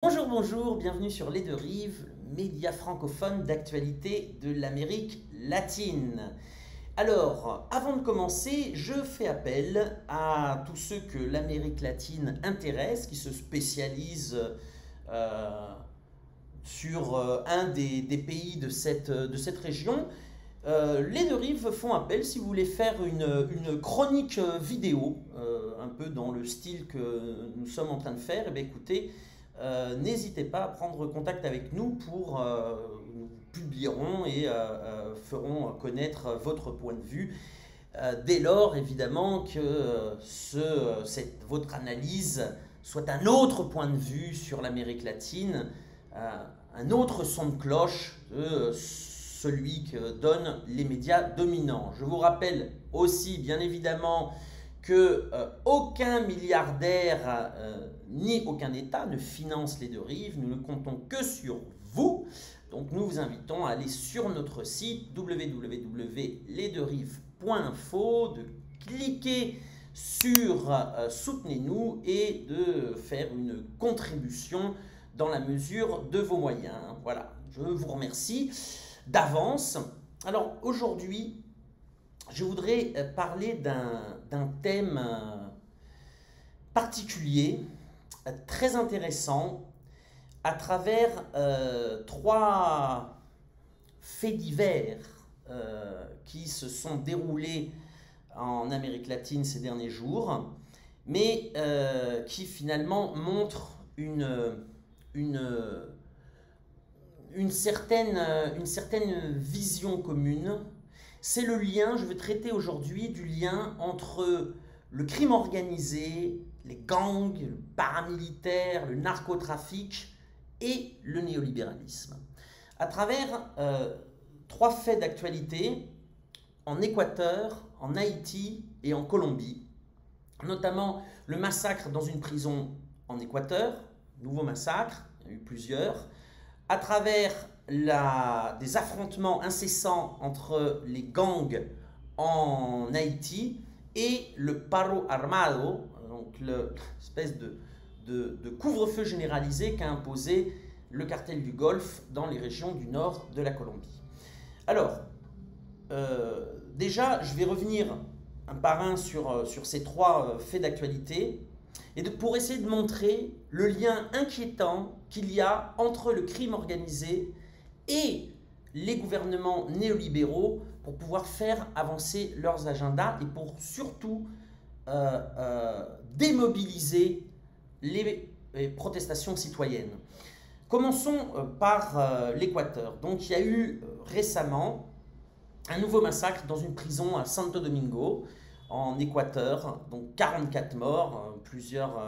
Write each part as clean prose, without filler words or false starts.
Bonjour, bonjour, bienvenue sur Les Deux Rives, le média francophone d'actualité de l'Amérique latine. Alors, avant de commencer, je fais appel à tous ceux que l'Amérique latine intéresse, qui se spécialisent euh, sur un des pays de cette région. Les Deux Rives font appel si vous voulez faire une chronique vidéo, un peu dans le style que nous sommes en train de faire. Eh bien, écoutez, n'hésitez pas à prendre contact avec nous pour nous publierons et ferons connaître votre point de vue. Dès lors, évidemment, que votre analyse soit un autre point de vue sur l'Amérique latine, un autre son de cloche de celui que donnent les médias dominants. Je vous rappelle aussi, bien évidemment, que aucun milliardaire ni aucun État ne finance les Deux Rives. Nous ne comptons que sur vous. Donc nous vous invitons à aller sur notre site www.lesdeuxrives.info, de cliquer sur Soutenez-nous et de faire une contribution dans la mesure de vos moyens. Voilà, je vous remercie d'avance. Alors aujourd'hui, je voudrais parler d'un thème particulier, très intéressant, à travers trois faits divers qui se sont déroulés en Amérique latine ces derniers jours, mais qui finalement montrent une certaine vision commune. C'est le lien, je veux traiter aujourd'hui du lien entre le crime organisé, les gangs, le paramilitaire, le narcotrafic et le néolibéralisme. À travers trois faits d'actualité en Équateur, en Haïti et en Colombie, notamment le massacre dans une prison en Équateur, nouveau massacre, il y en a eu plusieurs, à travers des affrontements incessants entre les gangs en Haïti et le paro armado, donc l'espèce de couvre-feu généralisé qu'a imposé le cartel du Golfe dans les régions du nord de la Colombie. Alors, déjà, je vais revenir un par un sur ces trois faits d'actualité et pour essayer de montrer le lien inquiétant qu'il y a entre le crime organisé et les gouvernements néolibéraux pour pouvoir faire avancer leurs agendas et pour surtout démobiliser les protestations citoyennes. Commençons par l'Équateur. Donc il y a eu récemment un nouveau massacre dans une prison à Santo Domingo, en Équateur, donc 44 morts, plusieurs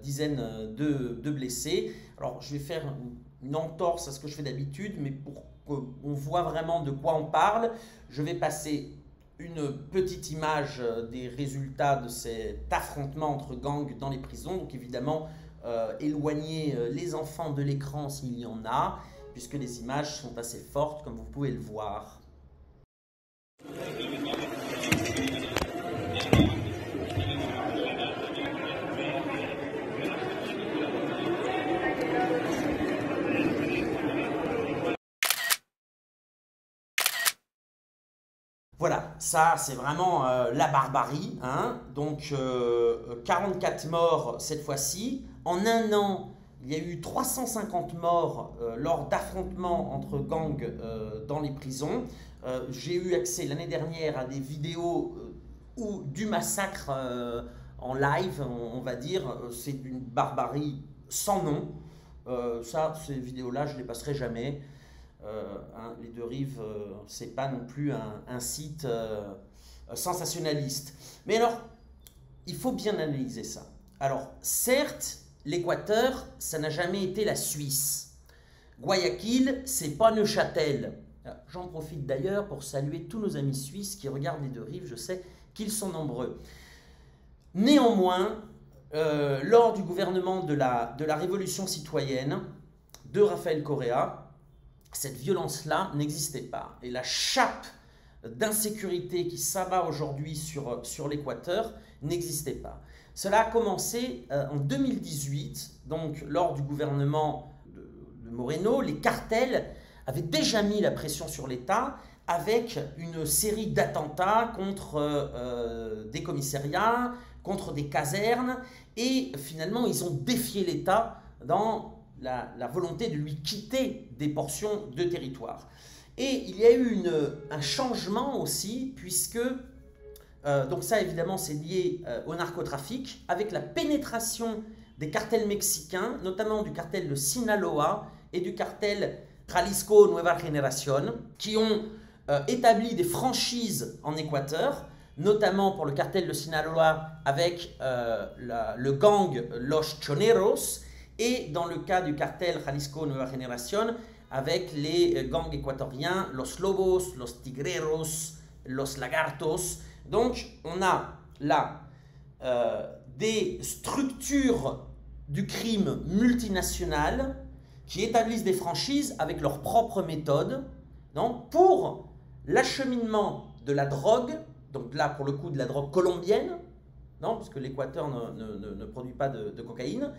dizaines de blessés. Alors je vais faire une entorse à ce que je fais d'habitude, mais pour qu'on voit vraiment de quoi on parle, je vais passer une petite image des résultats de cet affrontement entre gangs dans les prisons. Donc évidemment, éloigner les enfants de l'écran s'il y en a, puisque les images sont assez fortes, comme vous pouvez le voir. Voilà, ça c'est vraiment la barbarie, hein. Donc 44 morts cette fois-ci. En un an, il y a eu 350 morts lors d'affrontements entre gangs dans les prisons. J'ai eu accès l'année dernière à des vidéos du massacre en live, on va dire. C'est d'une barbarie sans nom. Ces vidéos-là, je ne les passerai jamais. Les Deux Rives, c'est pas non plus un site sensationnaliste. Mais alors, il faut bien analyser ça. Alors, certes, l'Équateur, ça n'a jamais été la Suisse. Guayaquil, c'est pas Neuchâtel. J'en profite d'ailleurs pour saluer tous nos amis suisses qui regardent les Deux Rives, je sais qu'ils sont nombreux. Néanmoins, lors du gouvernement de la Révolution citoyenne de Rafael Correa, cette violence-là n'existait pas. Et la chape d'insécurité qui s'abat aujourd'hui sur l'Équateur n'existait pas. Cela a commencé en 2018 donc lors du gouvernement de Moreno, les cartels avaient déjà mis la pression sur l'État avec une série d'attentats contre des commissariats, contre des casernes, et finalement ils ont défié l'État dans la volonté de lui quitter des portions de territoire. Et il y a eu un changement aussi, puisque, donc ça évidemment c'est lié au narcotrafic, avec la pénétration des cartels mexicains, notamment du cartel de Sinaloa et du cartel Jalisco Nueva Generación, qui ont établi des franchises en Équateur, notamment pour le cartel de Sinaloa avec le gang Los Choneros, et dans le cas du cartel Jalisco Nueva Generación, avec les gangs équatoriens Los Lobos, Los Tigreros, Los Lagartos. Donc on a là des structures du crime multinationales qui établissent des franchises avec leurs propres méthodes, donc, pour l'acheminement de la drogue, donc là pour le coup de la drogue colombienne, non, parce que l'Équateur ne produit pas de cocaïne,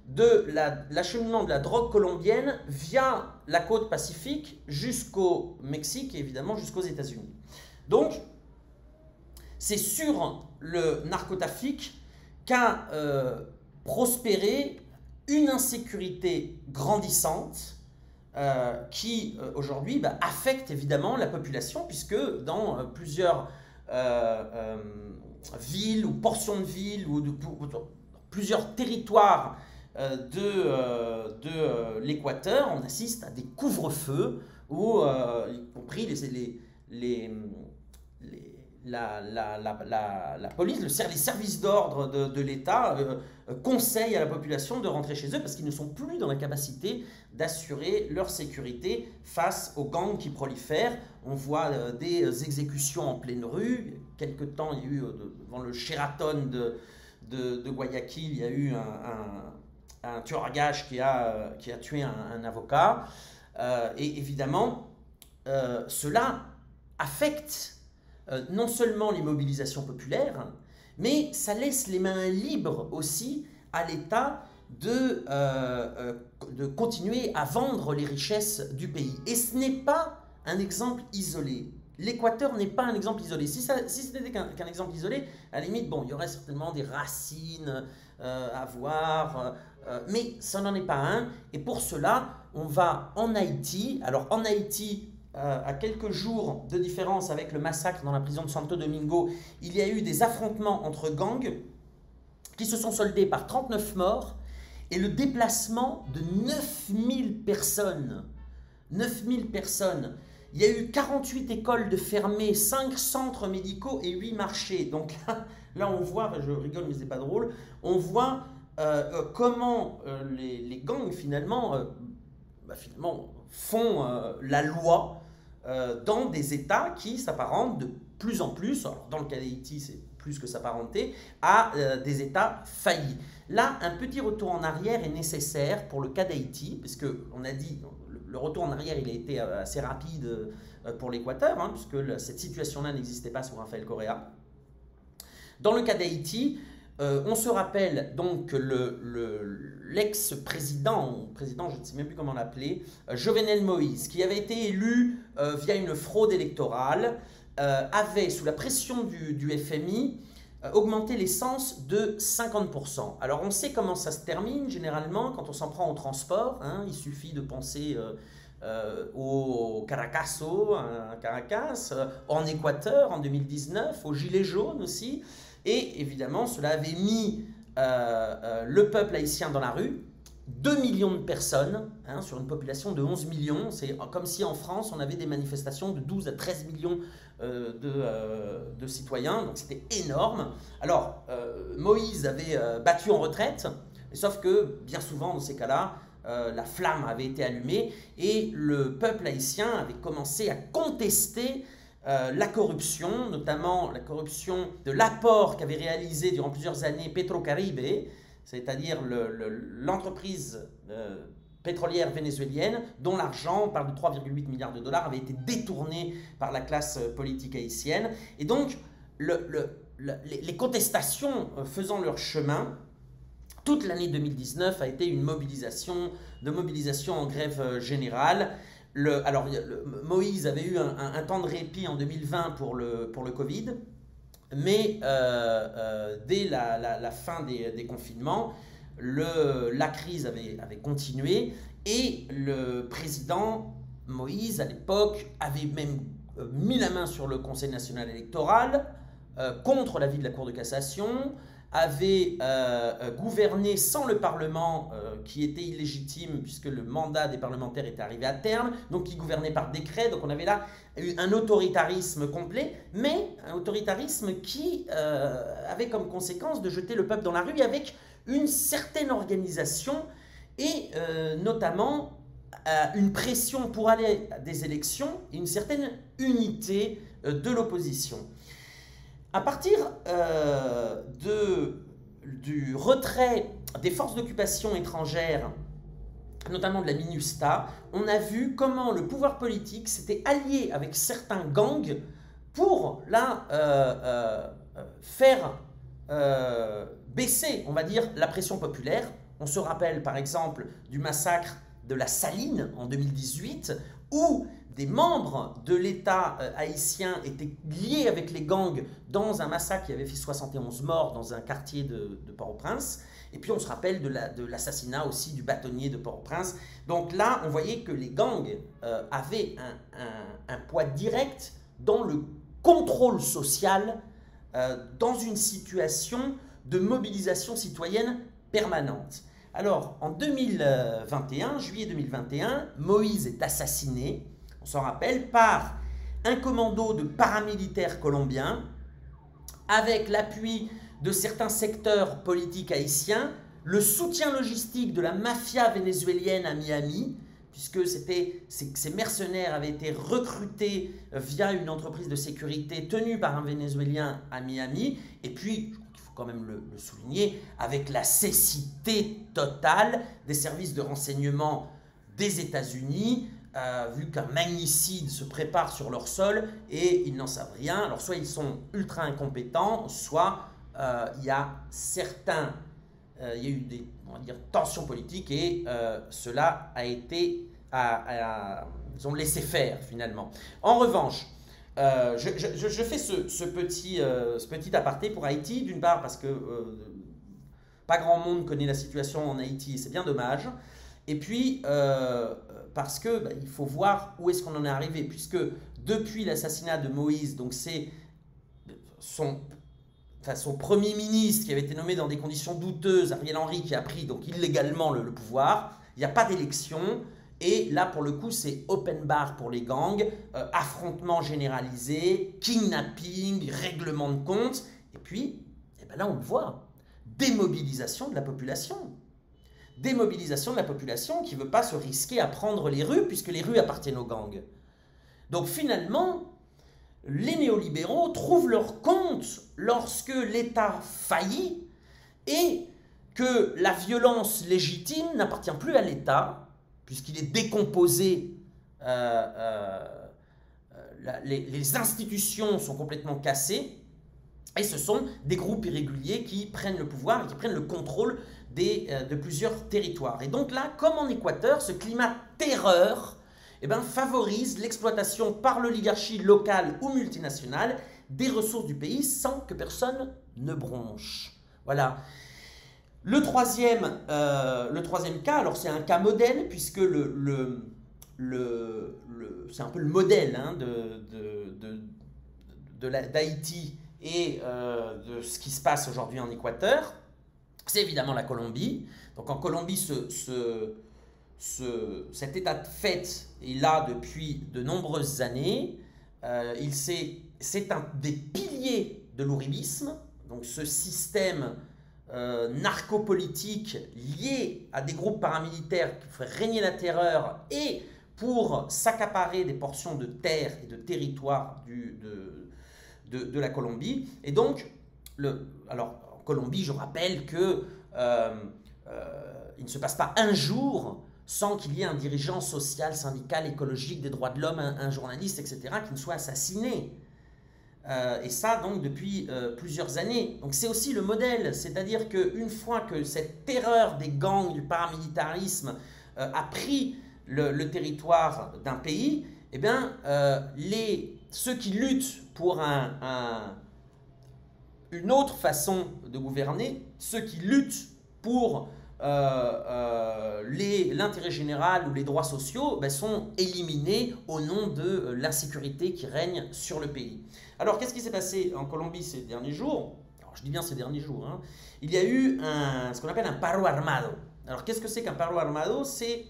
de l'acheminement de la drogue colombienne via la côte Pacifique jusqu'au Mexique et évidemment jusqu'aux États-Unis. Donc, c'est sur le narcotrafic qu'a prospéré une insécurité grandissante qui aujourd'hui affecte évidemment la population, puisque dans plusieurs villes ou portions de villes ou plusieurs territoires de l'Équateur, on assiste à des couvre-feux où, y compris la police, les services d'ordre de l'État conseillent à la population de rentrer chez eux parce qu'ils ne sont plus dans la capacité d'assurer leur sécurité face aux gangs qui prolifèrent. On voit des exécutions en pleine rue. Il y a quelque temps, il y a eu devant le Sheraton de Guayaquil, il y a eu un tueur à gages qui a tué un avocat. Et évidemment, cela affecte non seulement les mobilisations populaires, mais ça laisse les mains libres aussi à l'État de continuer à vendre les richesses du pays. Et ce n'est pas un exemple isolé. L'Équateur n'est pas un exemple isolé. Si ce n'était qu'un exemple isolé, à la limite, bon, il y aurait certainement des racines à voir, mais ça n'en est pas un. Et pour cela, on va en Haïti. Alors en Haïti, à quelques jours de différence avec le massacre dans la prison de Santo Domingo, il y a eu des affrontements entre gangs qui se sont soldés par 39 morts et le déplacement de 9000 personnes. 9000 personnes. Il y a eu 48 écoles de fermées, 5 centres médicaux et 8 marchés. Donc là on voit, je rigole mais c'est pas drôle, on voit comment les gangs finalement font la loi dans des États qui s'apparentent de plus en plus, alors dans le cas d'Haïti c'est plus que s'apparenter, à des États faillis. Là, un petit retour en arrière est nécessaire pour le cas d'Haïti, parce qu'on a dit, le retour en arrière il a été assez rapide pour l'Équateur, hein, puisque cette situation-là n'existait pas sous Rafael Correa. Dans le cas d'Haïti, on se rappelle donc que l'ex-président, je ne sais même plus comment l'appeler, Jovenel Moïse, qui avait été élu via une fraude électorale, avait, sous la pression du FMI, augmenté l'essence de 50%. Alors on sait comment ça se termine généralement quand on s'en prend au transport, hein, il suffit de penser au Caracaso, à Caracas, en Équateur en 2019, aux Gilets jaunes aussi. Et évidemment, cela avait mis le peuple haïtien dans la rue, 2 millions de personnes, hein, sur une population de 11 millions. C'est comme si en France, on avait des manifestations de 12 à 13 millions de citoyens, donc c'était énorme. Alors, Moïse avait battu en retraite, sauf que bien souvent, dans ces cas-là, la flamme avait été allumée et le peuple haïtien avait commencé à contester la corruption, notamment la corruption de l'apport qu'avait réalisé durant plusieurs années Petrocaribe, c'est-à-dire l'entreprise pétrolière vénézuélienne, dont l'argent, on parle de 3,8 milliards de dollars, avait été détourné par la classe politique haïtienne. Et donc, les contestations faisant leur chemin, Toute l'année 2019 a été une mobilisation en grève générale. Moïse avait eu un temps de répit en 2020 pour le Covid, mais dès la fin des confinements, la crise avait continué et le président Moïse, à l'époque, avait même mis la main sur le Conseil national électoral contre l'avis de la Cour de cassation, avait gouverné sans le Parlement qui était illégitime puisque le mandat des parlementaires était arrivé à terme, donc il gouvernait par décret, donc on avait là un autoritarisme complet, mais un autoritarisme qui avait comme conséquence de jeter le peuple dans la rue avec une certaine organisation et notamment une pression pour aller à des élections et une certaine unité de l'opposition. À partir du retrait des forces d'occupation étrangères, notamment de la MINUSTAH, on a vu comment le pouvoir politique s'était allié avec certains gangs pour faire baisser, on va dire, la pression populaire. On se rappelle par exemple du massacre de la Saline en 2018, où des membres de l'État haïtien étaient liés avec les gangs dans un massacre qui avait fait 71 morts dans un quartier de Port-au-Prince. Et puis on se rappelle de l'assassinat aussi du bâtonnier de Port-au-Prince. Donc là, on voyait que les gangs avaient un poids direct dans le contrôle social, dans une situation de mobilisation citoyenne permanente. Alors, en 2021, juillet 2021, Moïse est assassiné, on s'en rappelle, par un commando de paramilitaires colombiens, avec l'appui de certains secteurs politiques haïtiens, le soutien logistique de la mafia vénézuélienne à Miami, puisque ces mercenaires avaient été recrutés via une entreprise de sécurité tenue par un Vénézuélien à Miami, et puis quand même le souligner, avec la cécité totale des services de renseignement des États-Unis, vu qu'un magnicide se prépare sur leur sol et ils n'en savent rien. Alors soit ils sont ultra incompétents, soit il y a eu des, on va dire, tensions politiques et cela a été, ils ont laissé faire finalement. En revanche, je fais ce petit aparté pour Haïti, d'une part parce que pas grand monde connaît la situation en Haïti, c'est bien dommage, et puis parce que il faut voir où est-ce qu'on en est arrivé, puisque depuis l'assassinat de Moïse, donc c'est son premier ministre qui avait été nommé dans des conditions douteuses, Ariel Henry, qui a pris donc illégalement le pouvoir, il n'y a pas d'élection. Et là, pour le coup, c'est open bar pour les gangs, affrontements généralisés, kidnapping, règlement de compte. Et puis, là, on le voit, démobilisation de la population. Démobilisation de la population qui ne veut pas se risquer à prendre les rues, puisque les rues appartiennent aux gangs. Donc finalement, les néolibéraux trouvent leur compte lorsque l'État faillit et que la violence légitime n'appartient plus à l'État, puisqu'il est décomposé, les institutions sont complètement cassées, et ce sont des groupes irréguliers qui prennent le pouvoir et qui prennent le contrôle de plusieurs territoires. Et donc là, comme en Équateur, ce climat terreur favorise l'exploitation par l'oligarchie locale ou multinationale des ressources du pays sans que personne ne bronche. Voilà. Le troisième cas, alors c'est un cas modèle, puisque c'est un peu le modèle d'Haïti et de ce qui se passe aujourd'hui en Équateur, c'est évidemment la Colombie. Donc en Colombie, cet état de fait est là depuis de nombreuses années. C'est un des piliers de l'uribisme, donc ce système narco-politique lié à des groupes paramilitaires qui feraient régner la terreur et pour s'accaparer des portions de terre et de territoire de la Colombie. Et donc, alors en Colombie, je rappelle que il ne se passe pas un jour sans qu'il y ait un dirigeant social, syndical, écologique, des droits de l'homme, un journaliste, etc., qui ne soit assassiné. Et ça donc depuis plusieurs années. Donc c'est aussi le modèle, c'est-à-dire qu'une fois que cette terreur des gangs, du paramilitarisme a pris le territoire d'un pays, eh bien, ceux qui luttent pour une autre façon de gouverner, ceux qui luttent pour l'intérêt général ou les droits sociaux, ben, sont éliminés au nom de l'insécurité qui règne sur le pays. Alors, qu'est-ce qui s'est passé en Colombie ces derniers jours? Alors, je dis bien ces derniers jours. Hein. Il y a eu ce qu'on appelle un paro armado. Alors, qu'est-ce que c'est qu'un paro armado? C'est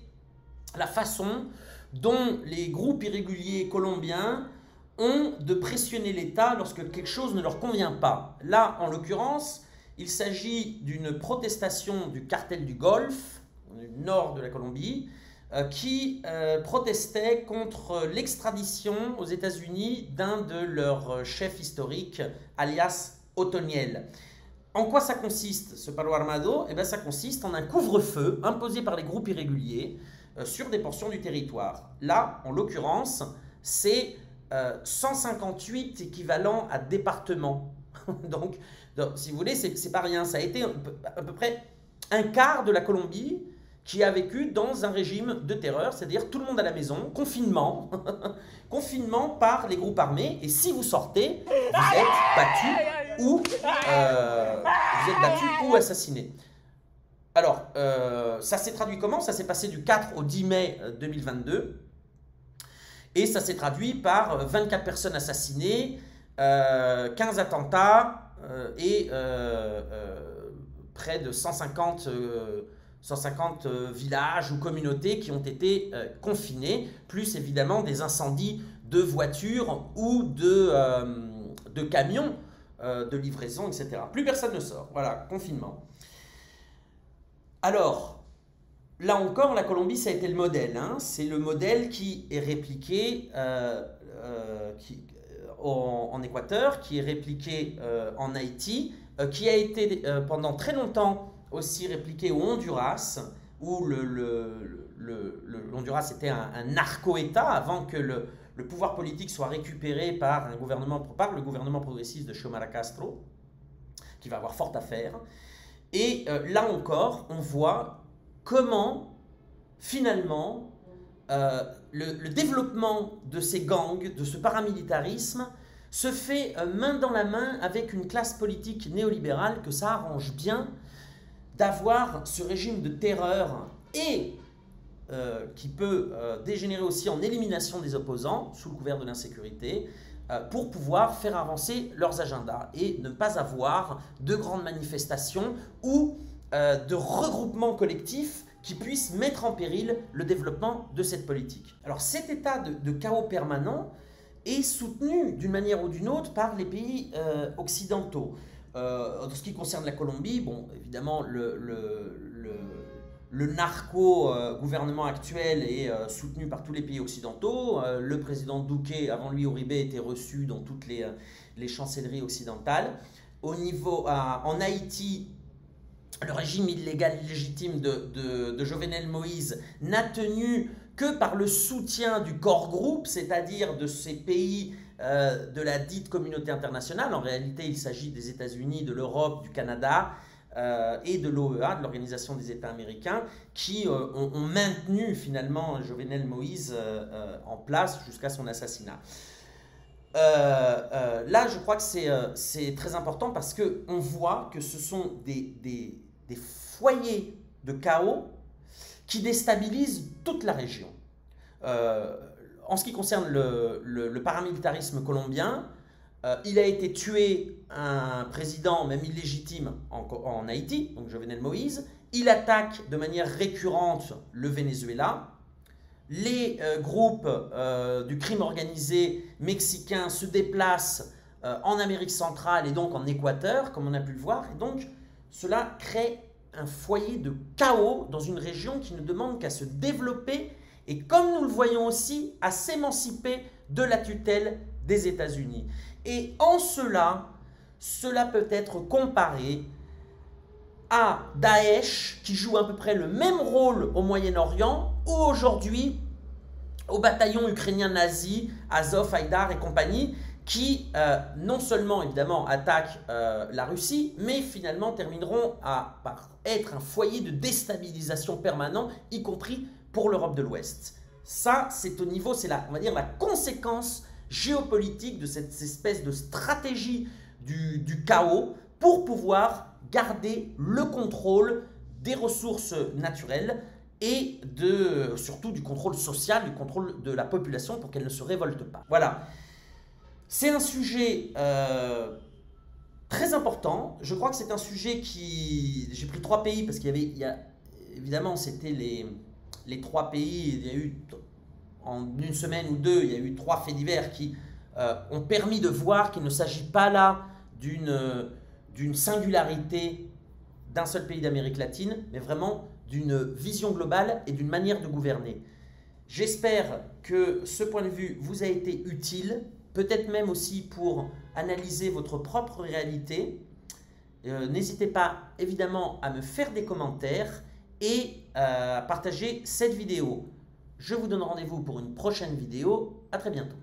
la façon dont les groupes irréguliers colombiens ont de pressionner l'État lorsque quelque chose ne leur convient pas. Là, en l'occurrence, il s'agit d'une protestation du cartel du Golfe, du nord de la Colombie, qui protestait contre l'extradition aux États-Unis d'un de leurs chefs historiques, alias Otoniel. En quoi ça consiste, ce paro armado? Eh bien, ça consiste en un couvre-feu imposé par les groupes irréguliers sur des portions du territoire. Là, en l'occurrence, c'est 158 équivalents à départements. donc, si vous voulez, c'est pas rien. Ça a été à peu près un quart de la Colombie qui a vécu dans un régime de terreur, c'est-à-dire tout le monde à la maison, confinement, confinement par les groupes armés, et si vous sortez, vous êtes battu ou assassiné. Alors, ça s'est traduit comment? Ça s'est passé du 4 au 10 mai 2022, et ça s'est traduit par 24 personnes assassinées, 15 attentats et près de 150 villages ou communautés qui ont été confinés, plus évidemment des incendies de voitures ou de camions de livraison, etc. Plus personne ne sort. Voilà, confinement. Alors, là encore, la Colombie, ça a été le modèle. Hein. C'est le modèle qui est répliqué en Équateur, qui est répliqué en Haïti, qui a été pendant très longtemps aussi répliqué au Honduras, où l'Honduras était un narco-État avant que le pouvoir politique soit récupéré par le gouvernement progressiste de Xiomara Castro, qui va avoir fort à faire. Et là encore, on voit comment, finalement, le développement de ces gangs, de ce paramilitarisme, se fait main dans la main avec une classe politique néolibérale que ça arrange bien d'avoir ce régime de terreur et qui peut dégénérer aussi en élimination des opposants sous le couvert de l'insécurité pour pouvoir faire avancer leurs agendas et ne pas avoir de grandes manifestations ou de regroupements collectifs qui puissent mettre en péril le développement de cette politique. Alors cet état de chaos permanent est soutenu d'une manière ou d'une autre par les pays occidentaux. En ce qui concerne la Colombie, bon, évidemment, le narco-gouvernement actuel est soutenu par tous les pays occidentaux. Le président Duque, avant lui Uribe, était reçu dans toutes les chancelleries occidentales. En Haïti, le régime illégal illégitime de Jovenel Moïse n'a tenu que par le soutien du core group, c'est-à-dire de ces pays de la dite communauté internationale. En réalité, il s'agit des États-Unis, de l'Europe, du Canada et de l'OEA, de l'Organisation des États américains, qui ont maintenu finalement Jovenel Moïse en place jusqu'à son assassinat. Là, je crois que c'est très important parce qu'on voit que ce sont des foyers de chaos qui déstabilisent toute la région. En ce qui concerne le paramilitarisme colombien, il a été tué un président, même illégitime, en Haïti, donc Jovenel Moïse. Il attaque de manière récurrente le Venezuela. Les groupes du crime organisé mexicain se déplacent en Amérique centrale et donc en Équateur, comme on a pu le voir. Et donc, cela crée un foyer de chaos dans une région qui ne demande qu'à se développer et, comme nous le voyons aussi, à s'émanciper de la tutelle des États-Unis. Et en cela peut être comparé à Daesh, qui joue à peu près le même rôle au Moyen-Orient, ou aujourd'hui au bataillon ukrainien nazi, Azov, Haïdar et compagnie, qui non seulement évidemment attaquent la Russie, mais finalement termineront par être un foyer de déstabilisation permanent, y compris pour l'Europe de l'Ouest. Ça, c'est au niveau, c'est on va dire la conséquence géopolitique de cette espèce de stratégie du chaos pour pouvoir garder le contrôle des ressources naturelles et surtout du contrôle social, du contrôle de la population pour qu'elle ne se révolte pas. Voilà. C'est un sujet très important. Je crois que c'est un sujet qui... J'ai pris 3 pays parce évidemment, c'était les 3 pays. Il y a eu, en une semaine ou 2, il y a eu 3 faits divers qui ont permis de voir qu'il ne s'agit pas là d'une singularité d'un seul pays d'Amérique latine, mais vraiment d'une vision globale et d'une manière de gouverner. J'espère que ce point de vue vous a été utile, peut-être même aussi pour analyser votre propre réalité. N'hésitez pas évidemment à me faire des commentaires et à partager cette vidéo. Je vous donne rendez-vous pour une prochaine vidéo. À très bientôt.